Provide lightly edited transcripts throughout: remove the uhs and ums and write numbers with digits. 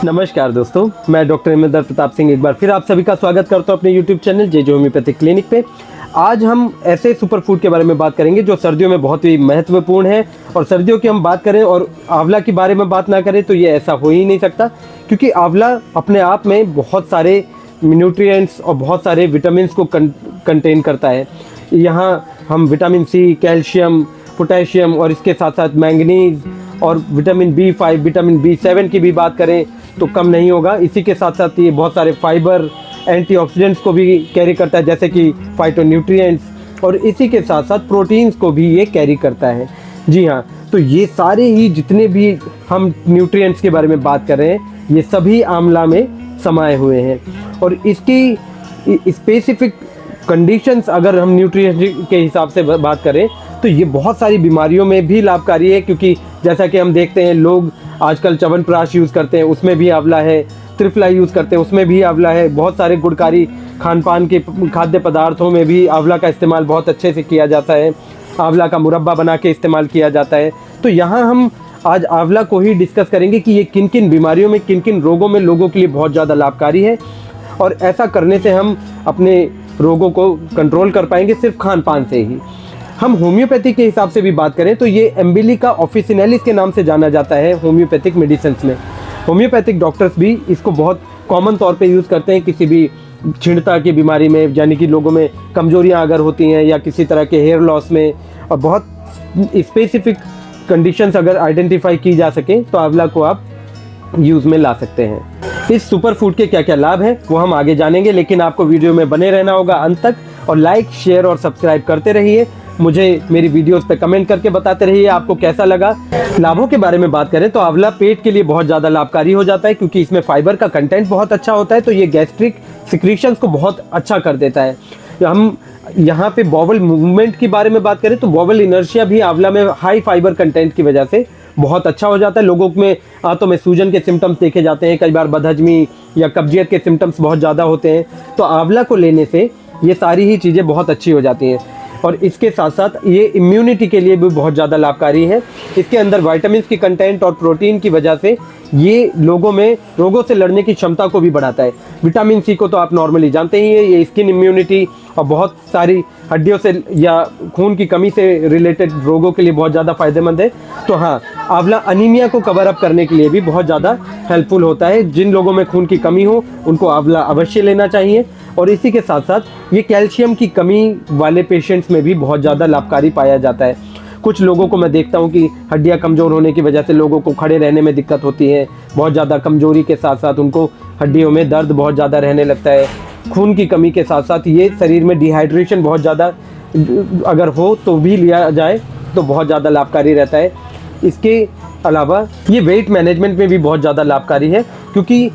नमस्कार दोस्तों, मैं डॉक्टर हिमेंद्र प्रताप सिंह एक बार फिर आप सभी का स्वागत करता हूं अपने YouTube चैनल जे होम्योपैथिक क्लिनिक पे। आज हम ऐसे सुपर फूड के बारे में बात करेंगे जो सर्दियों में बहुत ही महत्वपूर्ण है। और सर्दियों की हम बात करें और आंवला के बारे में बात ना करें तो ये ऐसा हो ही नहीं सकता, क्योंकि आंवला अपने आप में बहुत सारे न्यूट्रिएंट्स और बहुत सारे विटामिन को कंटेन करता है। यहाँ हम विटामिन सी, कैल्शियम, पोटेशियम और इसके साथ साथ मैंगनीज और विटामिन B5, विटामिन B7 की भी बात करें तो कम नहीं होगा। इसी के साथ साथ ये बहुत सारे फाइबर, एंटीऑक्सीडेंट्स को भी कैरी करता है, जैसे कि फाइटोन्यूट्रिएंट्स, और इसी के साथ साथ प्रोटीन्स को भी ये कैरी करता है। जी हाँ, तो ये सारे ही जितने भी हम न्यूट्रिएंट्स के बारे में बात कर रहे हैं, ये सभी आंवला में समाये हुए हैं। और इसकी स्पेसिफिक कंडीशंस अगर हम न्यूट्रिएंट्स के हिसाब से बात करें तो ये बहुत सारी बीमारियों में भी लाभकारी है, क्योंकि जैसा कि हम देखते हैं लोग आजकल च्यवनप्राश यूज़ करते हैं, उसमें भी आंवला है। त्रिफला यूज़ करते हैं, उसमें भी आंवला है। बहुत सारे गुणकारी खान पान के खाद्य पदार्थों में भी आंवला का इस्तेमाल बहुत अच्छे से किया जाता है। आंवला का मुरब्बा बना के इस्तेमाल किया जाता है। तो यहाँ हम आज आंवला को ही डिस्कस करेंगे कि ये किन किन बीमारियों में, किन किन रोगों में लोगों के लिए बहुत ज़्यादा लाभकारी है, और ऐसा करने से हम अपने रोगों को कंट्रोल कर पाएंगे सिर्फ खान पान से ही। हम होम्योपैथी के हिसाब से भी बात करें तो ये एम्बिलिका ऑफिसिनालिस के नाम से जाना जाता है होम्योपैथिक मेडिसिन में। होम्योपैथिक डॉक्टर्स भी इसको बहुत कॉमन तौर पे यूज़ करते हैं किसी भी छीणता की बीमारी में, यानी कि लोगों में कमजोरियां अगर होती हैं या किसी तरह के हेयर लॉस में, और बहुत स्पेसिफिक कंडीशंस अगर आइडेंटिफाई की जा सके तो आंवला को आप यूज़ में ला सकते हैं। इस सुपर फूड के क्या क्या लाभ हैं वो हम आगे जानेंगे, लेकिन आपको वीडियो में बने रहना होगा अंत तक, और लाइक, शेयर और सब्सक्राइब करते रहिए। मुझे मेरी वीडियोस पे कमेंट करके बताते रहिए आपको कैसा लगा। लाभों के बारे में बात करें तो आंवला पेट के लिए बहुत ज़्यादा लाभकारी हो जाता है, क्योंकि इसमें फाइबर का कंटेंट बहुत अच्छा होता है। तो ये गैस्ट्रिक सिक्रीशंस को बहुत अच्छा कर देता है। हम यहाँ पे बॉवल मूवमेंट के बारे में बात करें तो बॉवल इनर्शिया भी आंवला में हाई फाइबर कंटेंट की वजह से बहुत अच्छा हो जाता है। लोगों में आंतों में सूजन के सिम्टम्स देखे जाते हैं, कई बार बदहजमी या कब्जियत के सिम्टम्स बहुत ज़्यादा होते हैं, तो आंवला को लेने से ये सारी ही चीज़ें बहुत अच्छी हो जाती हैं। और इसके साथ साथ ये इम्यूनिटी के लिए भी बहुत ज़्यादा लाभकारी है। इसके अंदर विटामिन की कंटेंट और प्रोटीन की वजह से ये लोगों में रोगों से लड़ने की क्षमता को भी बढ़ाता है। विटामिन सी को तो आप नॉर्मली जानते ही हैं, ये स्किन इम्यूनिटी और बहुत सारी हड्डियों से या खून की कमी से रिलेटेड रोगों के लिए बहुत ज़्यादा फायदेमंद है। तो हाँ, आंवला अनीमिया को कवर अप करने के लिए भी बहुत ज़्यादा हेल्पफुल होता है। जिन लोगों में खून की कमी हो उनको आंवला अवश्य लेना चाहिए। और इसी के साथ साथ ये कैल्शियम की कमी वाले पेशेंट्स में भी बहुत ज़्यादा लाभकारी पाया जाता है। कुछ लोगों को मैं देखता हूँ कि हड्डियाँ कमज़ोर होने की वजह से लोगों को खड़े रहने में दिक्कत होती है, बहुत ज़्यादा कमज़ोरी के साथ साथ उनको हड्डियों में दर्द बहुत ज़्यादा रहने लगता है। खून की कमी के साथ साथ ये शरीर में डिहाइड्रेशन बहुत ज़्यादा अगर हो तो भी लिया जाए तो बहुत ज़्यादा लाभकारी रहता है। इसके अलावा ये वेट मैनेजमेंट में भी बहुत ज़्यादा लाभकारी है, क्योंकि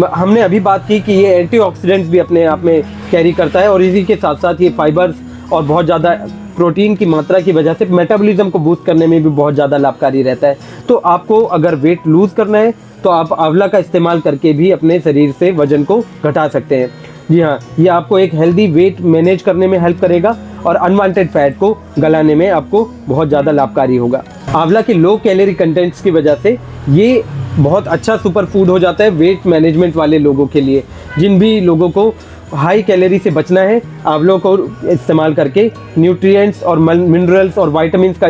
हमने अभी बात की कि ये एंटीऑक्सीडेंट्स भी अपने आप में कैरी करता है, और इसी के साथ साथ ये फाइबर्स और बहुत ज़्यादा प्रोटीन की मात्रा की वजह से मेटाबॉलिज्म को बूस्ट करने में भी बहुत ज़्यादा लाभकारी रहता है। तो आपको अगर वेट लूज़ करना है तो आप आंवला का इस्तेमाल करके भी अपने शरीर से वजन को घटा सकते हैं। जी हाँ, ये आपको एक हेल्दी वेट मैनेज करने में हेल्प करेगा और अनवांटेड फैट को गलाने में आपको बहुत ज़्यादा लाभकारी होगा। आंवला के लो कैलोरी कंटेंट्स की वजह से ये बहुत अच्छा सुपर फूड हो जाता है वेट मैनेजमेंट वाले लोगों के लिए। जिन भी लोगों को हाई कैलोरी से बचना है, आंवलों को इस्तेमाल करके न्यूट्रिएंट्स और मिनरल्स और विटामिन्स का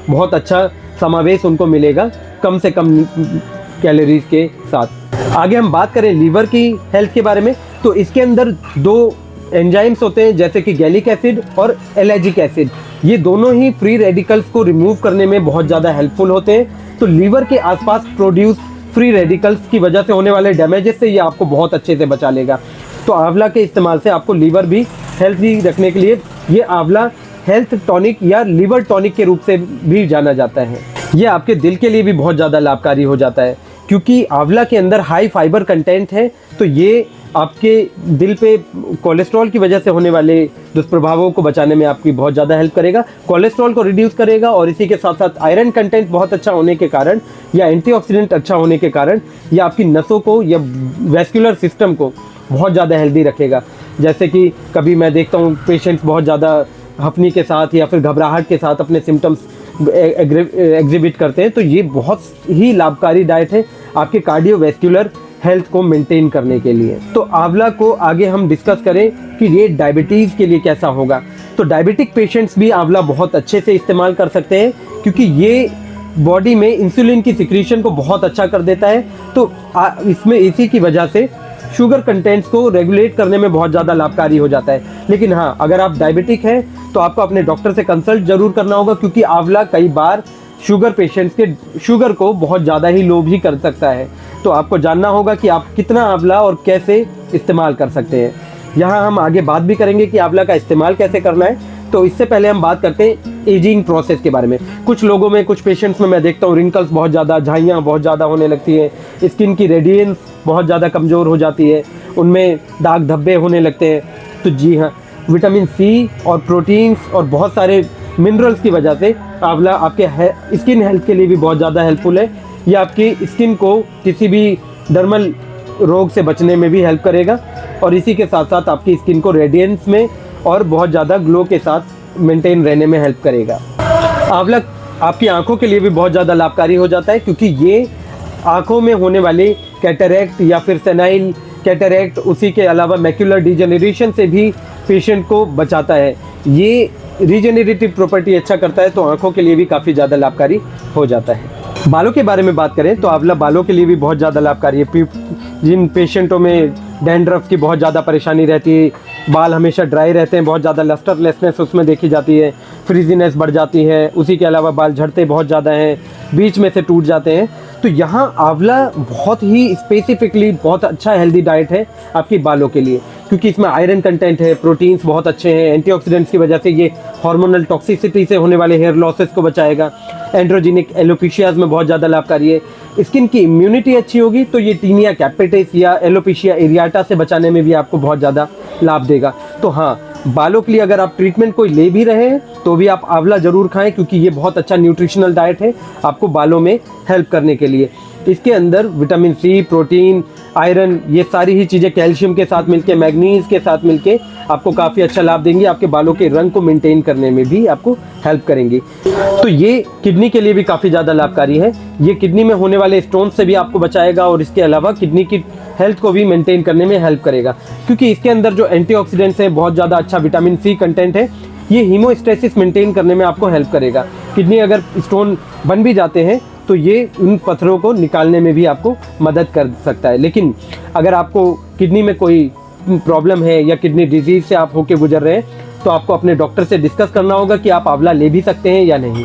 बहुत अच्छा समावेश उनको मिलेगा कम से कम कैलोरीज के साथ। आगे हम बात करें लीवर की हेल्थ के बारे में, तो इसके अंदर दो एंजाइम्स होते हैं, जैसे कि गैलिक एसिड और एलर्जिक एसिड। ये दोनों ही फ्री रेडिकल्स को रिमूव करने में बहुत ज़्यादा हेल्पफुल होते हैं। तो लीवर के आसपास प्रोड्यूस फ्री रेडिकल्स की वजह से होने वाले डैमेजेस से ये आपको बहुत अच्छे से बचा लेगा। तो आंवला के इस्तेमाल से आपको लीवर भी हेल्थी रखने के लिए ये आंवला हेल्थ टॉनिक या लीवर टॉनिक के रूप से भी जाना जाता है। ये आपके दिल के लिए भी बहुत ज़्यादा लाभकारी हो जाता है, क्योंकि आंवला के अंदर हाई फाइबर कंटेंट है। तो ये आपके दिल पे कोलेस्ट्रॉल की वजह से होने वाले दुष्प्रभावों को बचाने में आपकी बहुत ज़्यादा हेल्प करेगा, कोलेस्ट्रॉल को रिड्यूस करेगा, और इसी के साथ साथ आयरन कंटेंट बहुत अच्छा होने के कारण या एंटीऑक्सीडेंट अच्छा होने के कारण ये आपकी नसों को या वैस्कुलर सिस्टम को बहुत ज़्यादा हेल्दी रखेगा। जैसे कि कभी मैं देखता हूँ पेशेंट्स बहुत ज़्यादा हफनी के साथ या फिर घबराहट के साथ अपने सिम्टम्स एग्जिबिट करते हैं, तो ये बहुत ही लाभकारी डाइट है आपके कार्डियोवैस्कुलर हेल्थ को मेंटेन करने के लिए। तो आंवला को आगे हम डिस्कस करें कि ये डायबिटीज़ के लिए कैसा होगा। तो डायबिटिक पेशेंट्स भी आंवला बहुत अच्छे से इस्तेमाल कर सकते हैं, क्योंकि ये बॉडी में इंसुलिन की सिक्रीशन को बहुत अच्छा कर देता है। तो इसमें इसी की वजह से शुगर कंटेंट्स को रेगुलेट करने में बहुत ज़्यादा लाभकारी हो जाता है। लेकिन हाँ, अगर आप डायबिटिक हैं तो आपको अपने डॉक्टर से कंसल्ट जरूर करना होगा, क्योंकि आंवला कई बार शुगर पेशेंट्स के शुगर को बहुत ज़्यादा ही लो भी कर सकता है। तो आपको जानना होगा कि आप कितना आंवला और कैसे इस्तेमाल कर सकते हैं। यहाँ हम आगे बात भी करेंगे कि आंवला का इस्तेमाल कैसे करना है। तो इससे पहले हम बात करते हैं एजिंग प्रोसेस के बारे में। कुछ लोगों में, कुछ पेशेंट्स में मैं देखता हूँ रिंकल्स बहुत ज़्यादा, झाइयाँ बहुत ज़्यादा होने लगती है, स्किन की रेडियंस बहुत ज़्यादा कमज़ोर हो जाती है, उनमें दाग धब्बे होने लगते हैं। तो जी हाँ, विटामिन सी और प्रोटीन्स और बहुत सारे मिनरल्स की वजह से आंवला आपके स्किन हेल्थ के लिए भी बहुत ज़्यादा हेल्पफुल है। ये आपकी स्किन को किसी भी डर्मल रोग से बचने में भी हेल्प करेगा, और इसी के साथ साथ आपकी स्किन को रेडियंस में और बहुत ज़्यादा ग्लो के साथ मेंटेन रहने में हेल्प करेगा। आंवला आपकी आंखों के लिए भी बहुत ज़्यादा लाभकारी हो जाता है, क्योंकि ये आंखों में होने वाले कैटरैक्ट या फिर सेनाइल कैटरैक्ट, उसी के अलावा मैक्यूलर डिजेनरेशन से भी पेशेंट को बचाता है। ये रीजेनरेटिव प्रॉपर्टी अच्छा करता है, तो आंखों के लिए भी काफ़ी ज़्यादा लाभकारी हो जाता है। बालों के बारे में बात करें तो आंवला बालों के लिए भी बहुत ज़्यादा लाभकारी है। जिन पेशेंटों में डैंड्रफ की बहुत ज़्यादा परेशानी रहती है, बाल हमेशा ड्राई रहते हैं, बहुत ज़्यादा लस्टरलेसनेस उसमें देखी जाती है, फ्रीजीनेस बढ़ जाती है, उसी के अलावा बाल झड़ते बहुत ज़्यादा हैं, बीच में से टूट जाते हैं, तो यहाँ आंवला बहुत ही स्पेसिफिकली बहुत अच्छा हेल्दी डाइट है आपके बालों के लिए, क्योंकि इसमें आयरन कंटेंट है, प्रोटीन्स बहुत अच्छे हैं, एंटीऑक्सीडेंट्स की वजह से ये हार्मोनल टॉक्सिसिटी से होने वाले हेयर लॉसेस को बचाएगा, एंड्रोजेनिक एलोपेशियाज में बहुत ज़्यादा लाभकारी है। स्किन की इम्यूनिटी अच्छी होगी तो ये टीनिया कैपिटिस या एलोपेशिया एरियाटा से बचाने में भी आपको बहुत ज़्यादा लाभ देगा। तो हाँ, बालों के लिए अगर आप ट्रीटमेंट कोई ले भी रहे हैं तो भी आप आंवला ज़रूर खाएं, क्योंकि ये बहुत अच्छा न्यूट्रिशनल डाइट है आपको बालों में हेल्प करने के लिए। इसके अंदर विटामिन सी, प्रोटीन, आयरन, ये सारी ही चीज़ें कैल्शियम के साथ मिलके, मैग्नीज के साथ मिलके आपको काफ़ी अच्छा लाभ देंगी, आपके बालों के रंग को मेंटेन करने में भी आपको हेल्प करेंगी। तो ये किडनी के लिए भी काफ़ी ज़्यादा लाभकारी है। ये किडनी में होने वाले स्टोन से भी आपको बचाएगा, और इसके अलावा किडनी की हेल्थ को भी मेंटेन करने में हेल्प करेगा, क्योंकि इसके अंदर जो एंटीऑक्सीडेंट्स हैं, बहुत ज़्यादा अच्छा विटामिन सी कंटेंट है, ये हीमोस्टेसिस मेंटेन करने में आपको हेल्प करेगा। किडनी अगर स्टोन बन भी जाते हैं तो ये उन पत्थरों को निकालने में भी आपको मदद कर सकता है। लेकिन अगर आपको किडनी में कोई प्रॉब्लम है या किडनी डिजीज़ से आप होके गुजर रहे हैं, तो आपको अपने डॉक्टर से डिस्कस करना होगा कि आप आंवला ले भी सकते हैं या नहीं।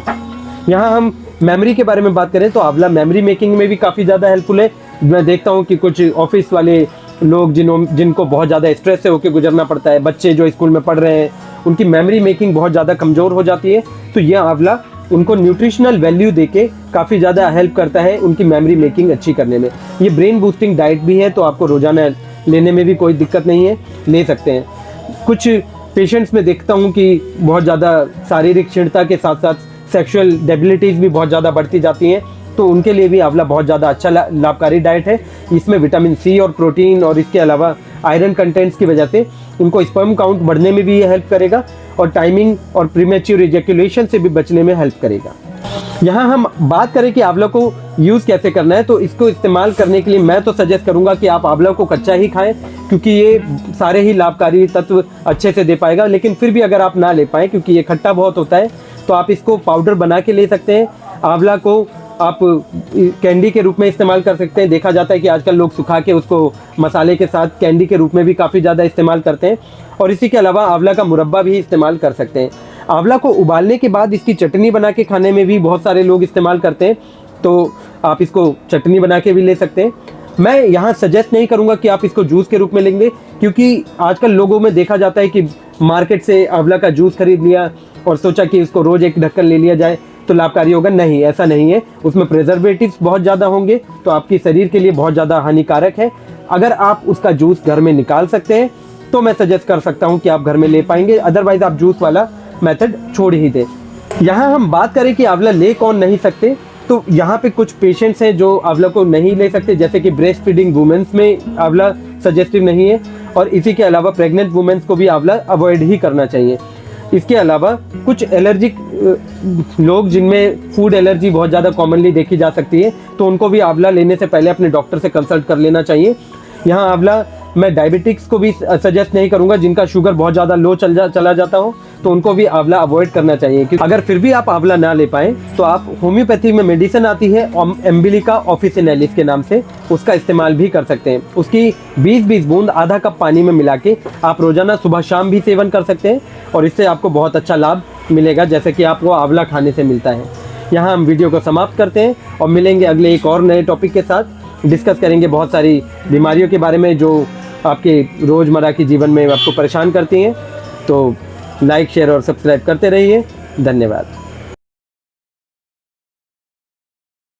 यहाँ हम मेमोरी के बारे में बात करें तो आंवला मेमोरी मेकिंग में भी काफ़ी ज़्यादा हेल्पफुल है। मैं देखता हूँ कि कुछ ऑफिस वाले लोग जिनको बहुत ज़्यादा स्ट्रेस से होकर गुजरना पड़ता है, बच्चे जो स्कूल में पढ़ रहे हैं, उनकी मेमोरी मेकिंग बहुत ज़्यादा कमज़ोर हो जाती है, तो यह आंवला उनको न्यूट्रिशनल वैल्यू देके काफ़ी ज़्यादा हेल्प करता है उनकी मेमोरी मेकिंग अच्छी करने में। ये ब्रेन बूस्टिंग डाइट भी है, तो आपको रोज़ाना लेने में भी कोई दिक्कत नहीं है, ले सकते हैं। कुछ पेशेंट्स में देखता हूँ कि बहुत ज़्यादा शारीरिक क्षीणता के साथ साथ सेक्सुअल डेबिलिटीज़ भी बहुत ज़्यादा बढ़ती जाती हैं, तो उनके लिए भी आंवला बहुत ज़्यादा अच्छा लाभकारी डाइट है। इसमें विटामिन सी और प्रोटीन और इसके अलावा आयरन कंटेंट्स की वजह से उनको स्पर्म काउंट बढ़ने में भी ये हेल्प करेगा, और टाइमिंग और प्रीमेच्योर इजैक्यूलेशन से भी बचने में हेल्प करेगा। यहाँ हम बात करें कि आंवला को यूज़ कैसे करना है, तो इसको इस्तेमाल करने के लिए मैं तो सजेस्ट करूँगा कि आप आंवला को कच्चा ही खाएं, क्योंकि ये सारे ही लाभकारी तत्व अच्छे से दे पाएगा। लेकिन फिर भी अगर आप ना ले पाएँ, क्योंकि ये खट्टा बहुत होता है, तो आप इसको पाउडर बना के ले सकते हैं। आंवला को आप कैंडी के रूप में इस्तेमाल कर सकते हैं। देखा जाता है कि आजकल लोग सुखा के उसको मसाले के साथ कैंडी के रूप में भी काफ़ी ज़्यादा इस्तेमाल करते हैं, और इसी के अलावा आंवला का मुरब्बा भी इस्तेमाल कर सकते हैं। आंवला को उबालने के बाद इसकी चटनी बना के खाने में भी बहुत सारे लोग इस्तेमाल करते हैं, तो आप इसको चटनी बना के भी ले सकते हैं। मैं यहाँ सजेस्ट नहीं करूँगा कि आप इसको जूस के रूप में लेंगे, क्योंकि आजकल लोगों में देखा जाता है कि मार्केट से आंवला का जूस खरीद लिया और सोचा कि इसको रोज़ एक ढक्कन ले लिया जाए तो लाभकारी होगा। नहीं, ऐसा नहीं है। उसमें प्रिजर्वेटिव्स बहुत ज़्यादा होंगे, तो आपकी शरीर के लिए बहुत ज़्यादा हानिकारक है। अगर आप उसका जूस घर में निकाल सकते हैं तो मैं सजेस्ट कर सकता हूं कि आप घर में ले पाएंगे, अदरवाइज आप जूस वाला मेथड छोड़ ही दें। यहाँ हम बात करें कि आंवला ले कौन नहीं सकते, तो यहाँ पे कुछ पेशेंट्स हैं जो आंवला को नहीं ले सकते, जैसे कि ब्रेस्ट फीडिंग वुमेन्स में आंवला सजेस्टिव नहीं है, और इसी के अलावा प्रेग्नेंट वुमेन्स को भी आंवला अवॉइड ही करना चाहिए। इसके अलावा कुछ एलर्जिक लोग जिनमें फूड एलर्जी बहुत ज़्यादा कॉमनली देखी जा सकती है, तो उनको भी आंवला लेने से पहले अपने डॉक्टर से कंसल्ट कर लेना चाहिए। यहाँ आंवला मैं डायबिटिक्स को भी सजेस्ट नहीं करूँगा, जिनका शुगर बहुत ज़्यादा लो चला जाता हो, तो उनको भी आंवला अवॉइड करना चाहिए। क्योंकि अगर फिर भी आप आंवला ना ले पाएँ तो आप होम्योपैथी में मेडिसिन आती है एम्बिलिका ऑफिसिनेलिस के नाम से, उसका इस्तेमाल भी कर सकते हैं। उसकी 20-20 बूंद आधा कप पानी में मिला के आप रोजाना सुबह शाम भी सेवन कर सकते हैं, और इससे आपको बहुत अच्छा लाभ मिलेगा, जैसे कि आपको आंवला खाने से मिलता है। यहाँ हम वीडियो को समाप्त करते हैं और मिलेंगे अगले एक और नए टॉपिक के साथ। डिस्कस करेंगे बहुत सारी बीमारियों के बारे में जो आपके रोज़मर्रा के जीवन में आपको परेशान करती हैं। तो लाइक, शेयर और सब्सक्राइब करते रहिए। धन्यवाद।